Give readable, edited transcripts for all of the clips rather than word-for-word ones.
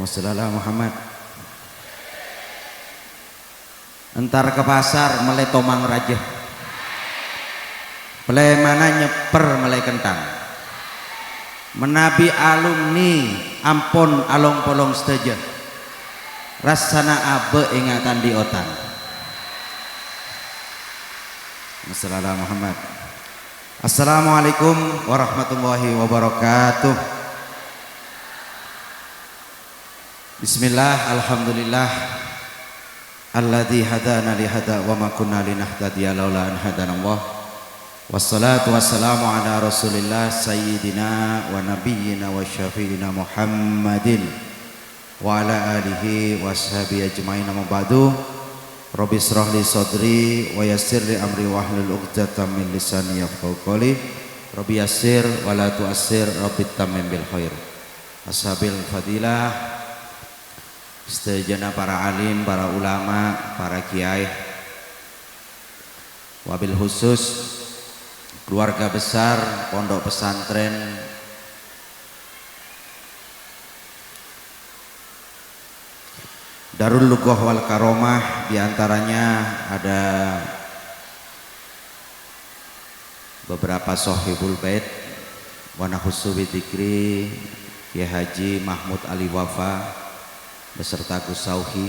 Allahumma shalli ala Muhammad. Entar ke pasar melai tomang raja, pelai mana nyeper melai kentang, menabi alumni ampun along polong seteja, rasana abe ingatan di otan. Assalamualaikum Muhammad. Assalamualaikum warahmatullahi wabarakatuh. Bismillah, alhamdulillah alladzi hadana li hada wa ma kunna linahtadiya laula an hadanallah. Wassalatu wassalamu ala Rasulillah sayyidina wa nabiyyina wa syafi'ina Muhammadin wa ala alihi wa sahbihi ajmain. Amma ba'du. Rabbi shrah li sadri wa yassir li amri wahlul 'uqdatam min lisani yafqahu qawli. Rabbi yassir wa la tu'assir, rabbi tammim bil khair. Ashabil fadilah, istejana para alim, para ulama, para kiai, wabil khusus keluarga besar pondok pesantren Darul Lughah wal Karomah. Diantaranya ada beberapa sohibul bait wa nahussu bidzikri Kiai Haji Mahmud Ali Wafa beserta Gus Sauhi.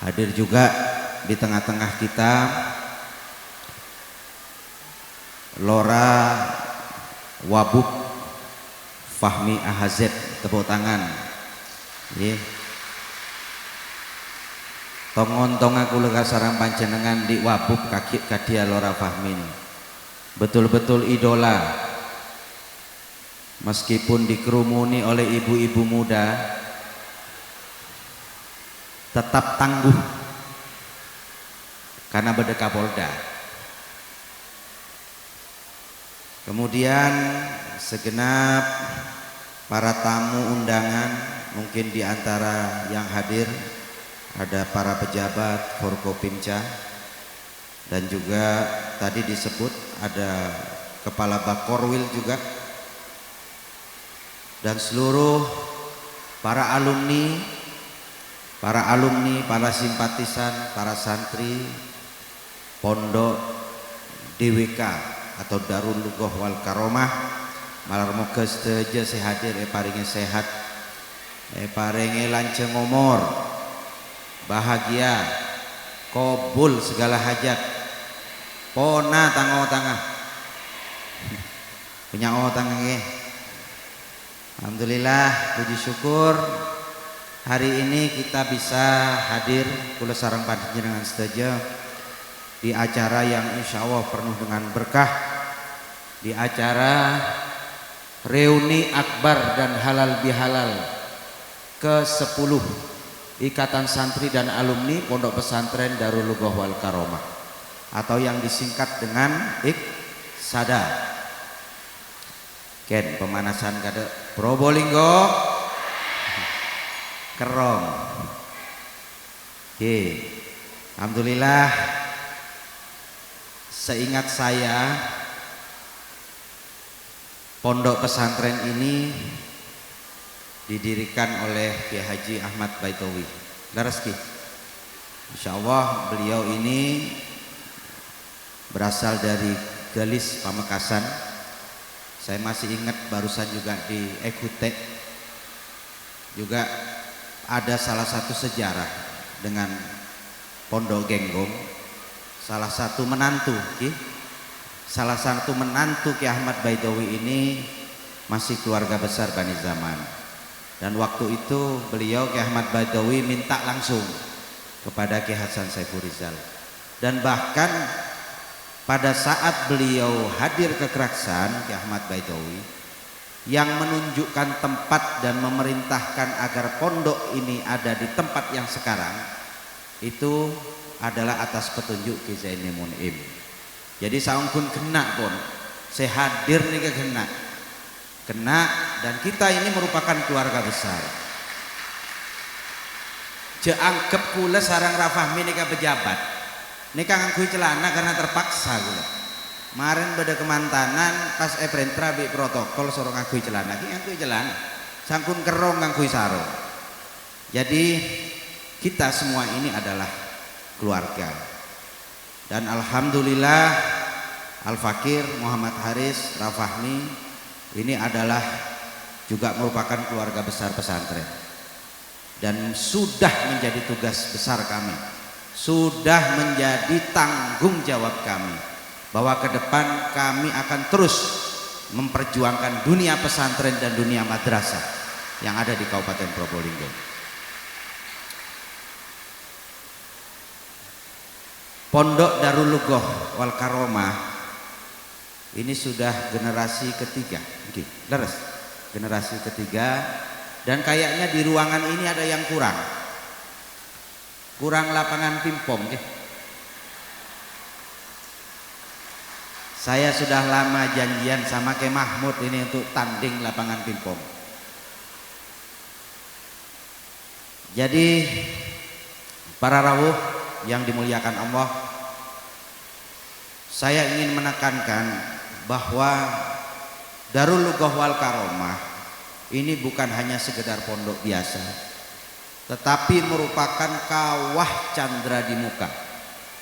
Hadir juga di tengah-tengah kita Lora Wabuk Fahmi Ahazet, tepuk tangan. Tongon-tong aku lega sarang panjenengan di Wabuk kaki kadia Lora Fahmin. Betul-betul idola. Meskipun dikerumuni oleh ibu-ibu muda, tetap tangguh karena berdeka Polda. Kemudian segenap para tamu undangan, mungkin di antara yang hadir ada para pejabat Forkopimda, dan juga tadi disebut ada kepala Bakorwil juga, dan seluruh para alumni, para simpatisan, para santri pondok DWK atau Darul Lughah wal Karomah. Malar moga sedaja sehadir paringe sehat, paringe lanceng umur, bahagia, kobul segala hajat, pona tangah punya tangah nggih. Alhamdulillah, puji syukur hari ini kita bisa hadir kula sareng panjenengan sedaya di acara yang insya Allah penuh dengan berkah, di acara reuni akbar dan halal bihalal ke-10 Ikatan Santri dan Alumni Pondok Pesantren Darul Lughah wal Karomah, atau yang disingkat dengan IKSADA. Ken pemanasan kade Probolinggo Kerong. Oke. Alhamdulillah, seingat saya pondok pesantren ini didirikan oleh Kiai Haji Ahmad Baitowi. Laraski. Insyaallah beliau ini berasal dari Galis Pamekasan. Saya masih ingat barusan juga di Ekute juga ada salah satu sejarah dengan Pondok Genggong. Salah satu menantu Kiai Ahmad Baitowi ini masih keluarga besar Bani Zaman. Dan waktu itu beliau Kiai Ahmad Baitowi minta langsung kepada Kiai Hasan Saiful Rizal. Dan bahkan pada saat beliau hadir ke Keraksan, Kiai Ahmad Baitowi yang menunjukkan tempat dan memerintahkan agar pondok ini ada di tempat yang sekarang itu adalah atas petunjuk Ki Zaini Mun'im. Jadi saungkun kena pun saya hadir nih ke kena, dan kita ini merupakan keluarga besar. Jeangkep kula sarang Rafahmi nika pejabat. Nika ngangkui celana karena terpaksa kula. Kemarin pada kemantanan pas prentra bi protokol sorong ngangkui celana, ki ngangkui celana. Sangkun kerong ngangkui sarung. Jadi kita semua ini adalah keluarga. Dan alhamdulillah Al-Fakir Muhammad Haris Rafahmi ini adalah juga merupakan keluarga besar pesantren. Dan sudah menjadi tugas besar kami, sudah menjadi tanggung jawab kami, bahwa ke depan kami akan terus memperjuangkan dunia pesantren dan dunia madrasah yang ada di Kabupaten Probolinggo. Pondok Darul Lugoh Wal Karomah ini sudah generasi ketiga, leres, generasi ketiga. Dan kayaknya di ruangan ini ada yang kurang lapangan pingpong. Saya sudah lama janjian sama Ke Mahmud ini untuk tanding lapangan pingpong. Jadi para rawuh yang dimuliakan Allah, saya ingin menekankan bahwa Darul Lugoh Wal Karomah ini bukan hanya sekedar pondok biasa, tetapi merupakan kawah candra di muka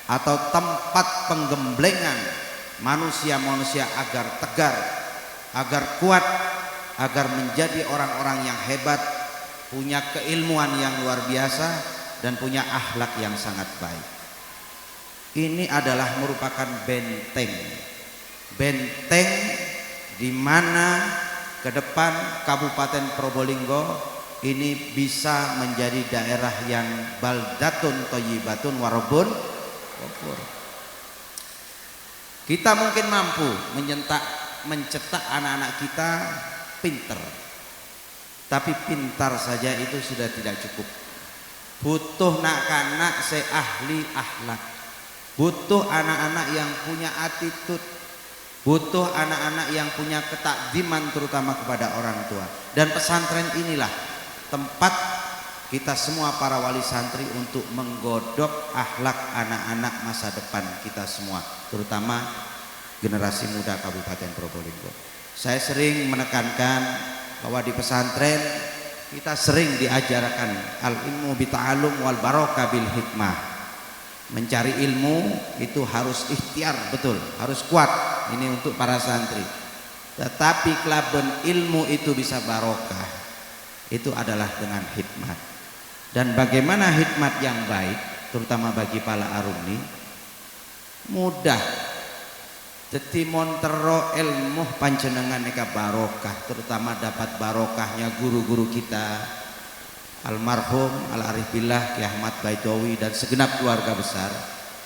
atau tempat penggemblengan manusia-manusia agar tegar, agar kuat, agar menjadi orang-orang yang hebat, punya keilmuan yang luar biasa dan punya akhlak yang sangat baik. Ini adalah merupakan benteng di mana ke depan Kabupaten Probolinggo ini bisa menjadi daerah yang baldatun thayyibatun warabun ghafur. Kita mungkin mampu mencetak anak-anak kita pinter, tapi pintar saja itu sudah tidak cukup. Butuh nak-anak ahli akhlak, butuh anak-anak yang punya attitude, butuh anak-anak yang punya ketakdiman terutama kepada orang tua. Dan pesantren inilah tempat kita semua para wali santri untuk menggodok akhlak anak-anak masa depan kita semua, terutama generasi muda Kabupaten Probolinggo. Saya sering menekankan bahwa di pesantren kita sering diajarkan al-ilmu bita'alum wal barokah bil hikmah. Mencari ilmu itu harus ikhtiar, betul, harus kuat. Ini untuk para santri. Tetapi kelaben ilmu itu bisa barokah, itu adalah dengan hikmat. Dan bagaimana hikmat yang baik, terutama bagi para alumni, mudah. Jadi montero ilmu panjenengan eka barokah, terutama dapat barokahnya guru-guru kita, almarhum Al-Arif Billah Ki Ahmad Baidowi dan segenap keluarga besar.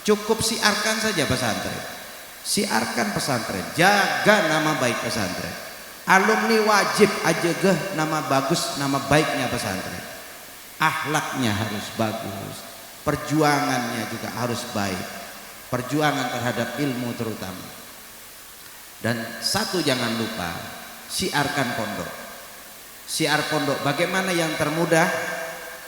Cukup siarkan saja pesantren, siarkan pesantren, jaga nama baik pesantren. Alumni wajib aja nama bagus, nama baiknya pesantren. Akhlaknya harus bagus, perjuangannya juga harus baik, perjuangan terhadap ilmu terutama. Dan satu jangan lupa, siarkan pondok. Siar pondok bagaimana yang termudah?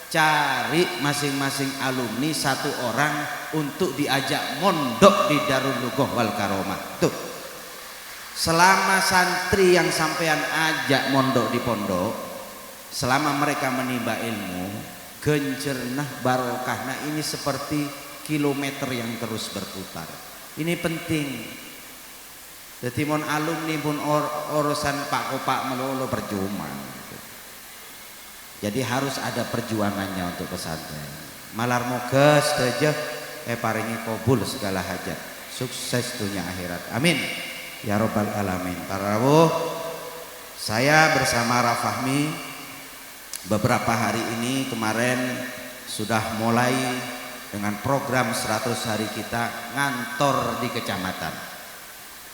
Cari masing-masing alumni satu orang untuk diajak mondok di Darul Lugoh Wal Karomah. Tuh, selama santri yang sampean ajak mondok di pondok, selama mereka menimba ilmu, gencernah barokah. Nah ini seperti kilometer yang terus berputar. Ini penting. Jadi mon alumni pun urusan Pak Kopak melulu percuma. Jadi harus ada perjuangannya untuk pesantren. Malar moga saja paringi kabul segala hajat. Sukses dunia akhirat. Amin. Ya Rabbal Alamin. Para rawuh, saya bersama Rafahmi beberapa hari ini kemarin sudah mulai dengan program 100 hari kita ngantor di kecamatan.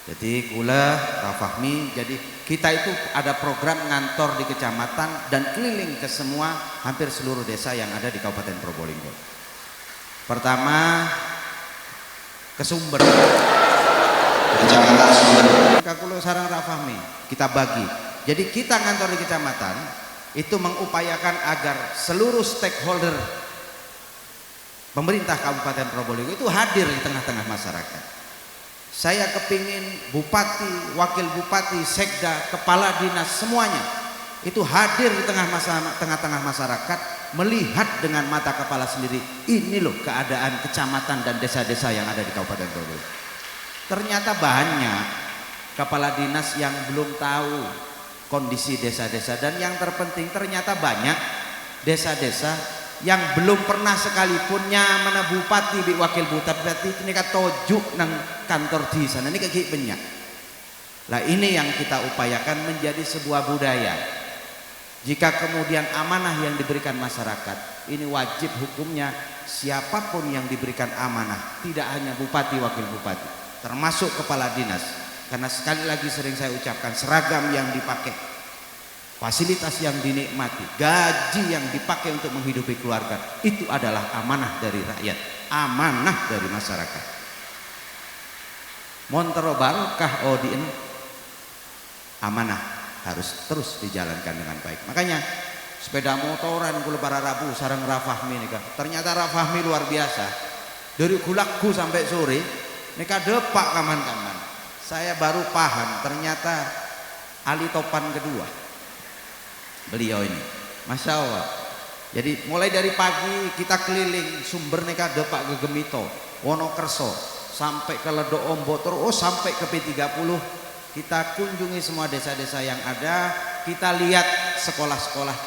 Jadi kula Rafahmi, jadi kita itu ada program ngantor di kecamatan dan keliling ke semua hampir seluruh desa yang ada di Kabupaten Probolinggo. Pertama ke Sumber, kecamatan Sumber. Kula sareng Rafahmi kita bagi. Jadi kita ngantor di kecamatan itu mengupayakan agar seluruh stakeholder pemerintah Kabupaten Probolinggo itu hadir di tengah-tengah masyarakat. Saya kepingin bupati, wakil bupati, sekda, kepala dinas semuanya itu hadir di tengah-tengah masyarakat melihat dengan mata kepala sendiri, ini loh keadaan kecamatan dan desa-desa yang ada di Kabupaten Probolinggo. Ternyata banyak kepala dinas yang belum tahu kondisi desa-desa, dan yang terpenting ternyata banyak desa-desa yang belum pernah sekalipun nyamana bupati bi wakil bupati ini tojuk nang kantor di sana ini kayak banyak. Lah ini yang kita upayakan menjadi sebuah budaya. Jika kemudian amanah yang diberikan masyarakat, ini wajib hukumnya siapapun yang diberikan amanah, tidak hanya bupati wakil bupati, termasuk kepala dinas. Karena sekali lagi sering saya ucapkan, seragam yang dipakai, fasilitas yang dinikmati, gaji yang dipakai untuk menghidupi keluarga, itu adalah amanah dari rakyat, amanah dari masyarakat. Montero barokah odin, amanah harus terus dijalankan dengan baik. Makanya sepeda motoran kula para Rabu sareng Rafahmi nika. Ternyata Rafahmi luar biasa. Dari Gulakku sampai sore nika depak kaman-kaman. Saya baru paham ternyata Ali Topan kedua. Beliau ini. Masya Allah. Jadi mulai dari pagi kita keliling sumber nika depak Gegemito, Wonokerso, sampai ke Ledok Ombok terus sampai ke P30. Kita kunjungi semua desa-desa yang ada, kita lihat sekolah-sekolah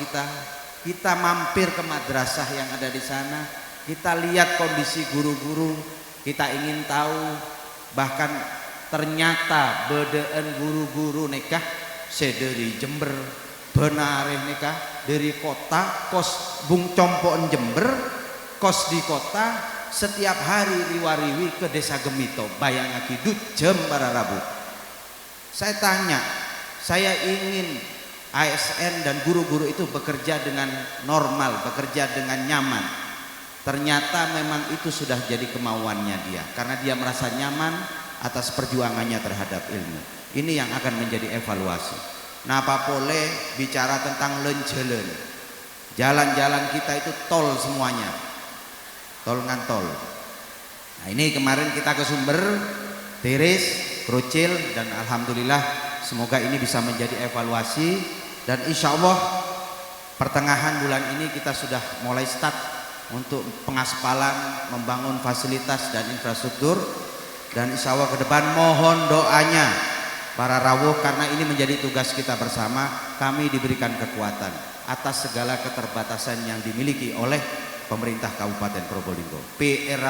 kita mampir ke madrasah yang ada di sana, kita lihat kondisi guru-guru, kita ingin tahu, bahkan ternyata bedaan guru-guru nikah sederi Jember, benareh nikah dari kota, kos Bung Compok Jember, kos di kota, setiap hari riwariwi ke desa Gemito, bayang akidut jam para Rabu. Saya tanya, saya ingin ASN dan guru-guru itu bekerja dengan normal, bekerja dengan nyaman. Ternyata memang itu sudah jadi kemauannya dia, karena dia merasa nyaman atas perjuangannya terhadap ilmu. Ini yang akan menjadi evaluasi. Nah, apa boleh bicara tentang lencelen. Jalan-jalan kita itu tol semuanya, tol ngantol. Nah, ini kemarin kita ke Sumber, Tiris, Krucil, dan alhamdulillah semoga ini bisa menjadi evaluasi, dan insya Allah pertengahan bulan ini kita sudah mulai start untuk pengaspalan, membangun fasilitas dan infrastruktur, dan insya Allah ke depan mohon doanya para rawuh, karena ini menjadi tugas kita bersama. Kami diberikan kekuatan atas segala keterbatasan yang dimiliki oleh pemerintah Kabupaten Probolinggo. PR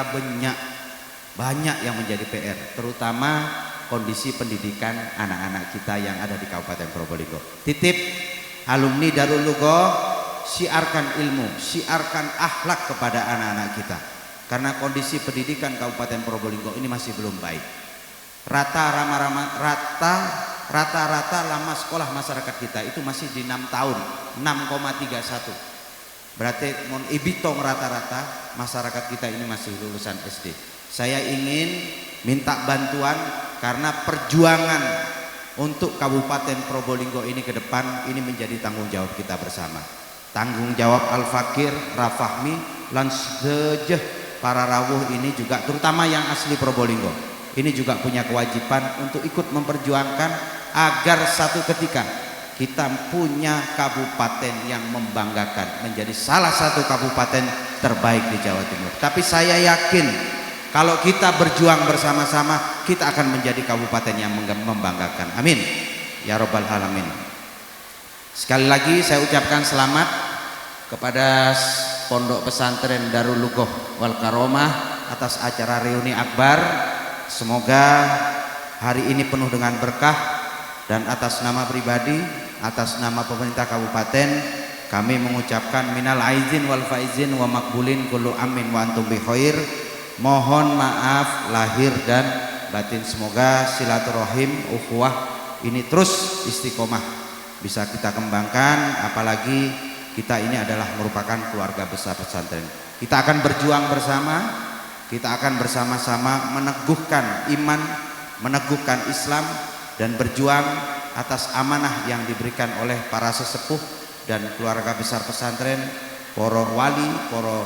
banyak yang menjadi PR, terutama kondisi pendidikan anak-anak kita yang ada di Kabupaten Probolinggo. Titip alumni Darul Lugo, siarkan ilmu, siarkan akhlak kepada anak-anak kita, karena kondisi pendidikan Kabupaten Probolinggo ini masih belum baik. Rata-rata lama sekolah masyarakat kita itu masih di 6 tahun, 6,31. Berarti mon ibitong rata-rata masyarakat kita ini masih lulusan SD. Saya ingin minta bantuan, karena perjuangan untuk Kabupaten Probolinggo ini ke depan ini menjadi tanggung jawab kita bersama. Tanggung jawab Al-Fakir, Rafahmi, lan sejeh para rawuh ini juga, terutama yang asli Probolinggo, ini juga punya kewajiban untuk ikut memperjuangkan agar satu ketika kita punya kabupaten yang membanggakan, menjadi salah satu kabupaten terbaik di Jawa Timur. Tapi saya yakin kalau kita berjuang bersama-sama, kita akan menjadi kabupaten yang membanggakan. Amin ya robbal alamin. Sekali lagi saya ucapkan selamat kepada Pondok Pesantren Darul Lugoh wal Karomah atas acara reuni akbar. Semoga hari ini penuh dengan berkah, dan atas nama pribadi, atas nama pemerintah kabupaten, kami mengucapkan minal aizin wal faizin wa makbulin kullu amin wa antum bi khair. Mohon maaf lahir dan batin. Semoga silaturahim ukhuwah ini terus istiqomah bisa kita kembangkan, apalagi kita ini adalah merupakan keluarga besar pesantren. Kita akan berjuang bersama, kita akan bersama-sama meneguhkan iman, meneguhkan Islam, dan berjuang atas amanah yang diberikan oleh para sesepuh dan keluarga besar pesantren, para wali, para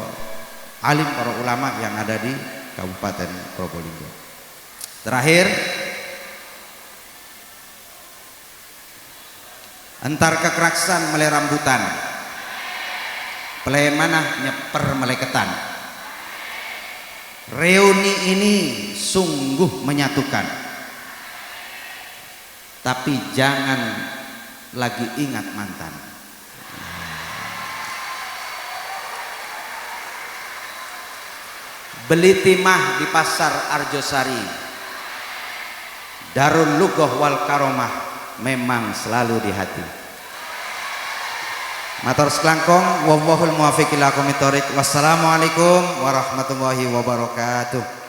alim, para ulama yang ada di Kabupaten Probolinggo. Terakhir, entar kekerasan melai rambutan, Plemana nyeper meleketan. Reuni ini sungguh menyatukan. Tapi jangan lagi ingat mantan. Beli timah di pasar Arjosari, Darul Lugoh wal Karomah memang selalu di hati. Matur seklangkong, wallahul muwaffiq ila aqwamit thoriq. Wassalamualaikum warahmatullahi wabarakatuh.